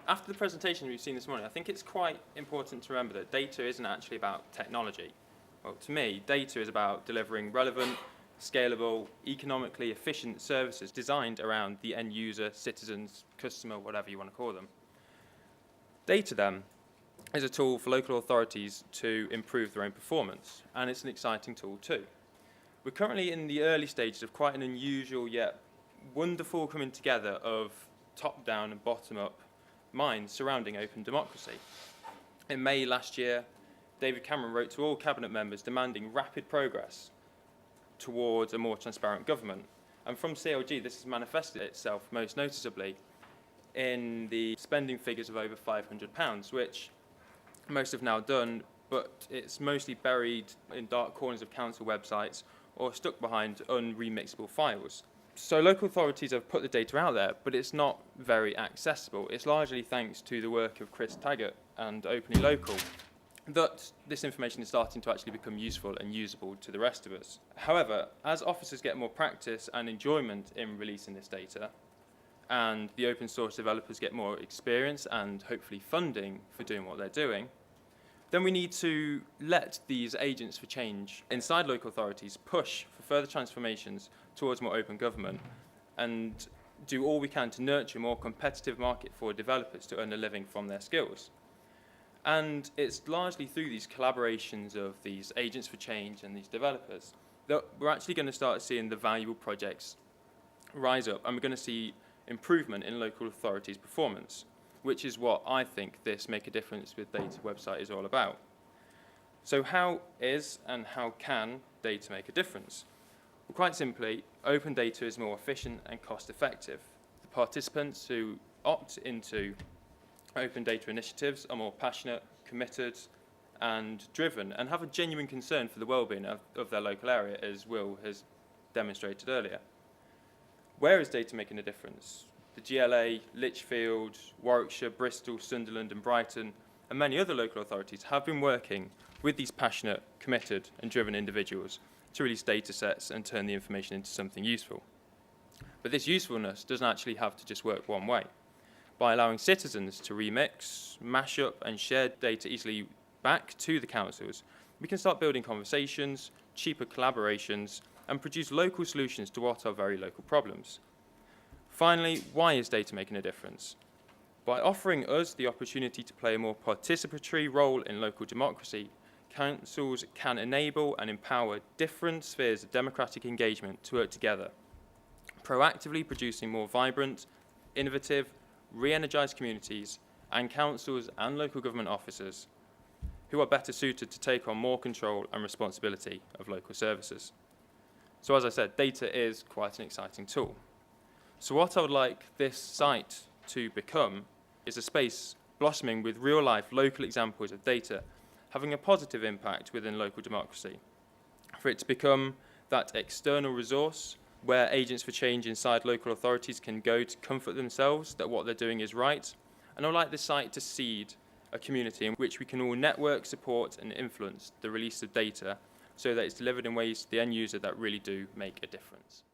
After the presentation we've seen this morning, I think it's quite important to remember that data isn't actually about technology. Well, to me, data is about delivering relevant, scalable, economically efficient services designed around the end user, citizens, customer, whatever you want to call them. Data, then, is a tool for local authorities to improve their own performance, and it's an exciting tool too. We're currently in the early stages of quite an unusual yet wonderful coming together of top-down and bottom-up minds surrounding open democracy. In May last year, David Cameron wrote to all cabinet members demanding rapid progress towards a more transparent government. And from CLG, this has manifested itself most noticeably in the spending figures of over £500, which most have now done, but it's mostly buried in dark corners of council websites or stuck behind unremixable files. So local authorities have put the data out there, but it's not very accessible. It's largely thanks to the work of Chris Taggart and Openly Local that this information is starting to actually become useful and usable to the rest of us. However, as officers get more practice and enjoyment in releasing this data, and the open source developers get more experience and hopefully funding for doing what they're doing, then we need to let these agents for change inside local authorities push for further transformations towards more open government and do all we can to nurture a more competitive market for developers to earn a living from their skills. And it's largely through these collaborations of these agents for change and these developers that we're actually going to start seeing the valuable projects rise up, and we're going to see improvement in local authorities' performance, which is what I think this Make a Difference with Data website is all about. So how is and how can data make a difference? Well, quite simply, open data is more efficient and cost effective. The participants who opt into open data initiatives are more passionate, committed and driven, and have a genuine concern for the well-being of their local area, as Will has demonstrated earlier. Where is data making a difference? The GLA, Lichfield, Warwickshire, Bristol, Sunderland and Brighton and many other local authorities have been working with these passionate, committed and driven individuals to release data sets and turn the information into something useful. But this usefulness doesn't actually have to just work one way. By allowing citizens to remix, mash up and share data easily back to the councils, we can start building conversations, cheaper collaborations and produce local solutions to what are very local problems. Finally, why is data making a difference? By offering us the opportunity to play a more participatory role in local democracy, councils can enable and empower different spheres of democratic engagement to work together, proactively producing more vibrant, innovative, re-energised communities and councils and local government officers who are better suited to take on more control and responsibility of local services. So as I said, data is quite an exciting tool. So what I would like this site to become is a space blossoming with real-life local examples of data having a positive impact within local democracy. For it to become that external resource where agents for change inside local authorities can go to comfort themselves that what they're doing is right. And I would like this site to seed a community in which we can all network, support and influence the release of data so that it's delivered in ways to the end user that really do make a difference.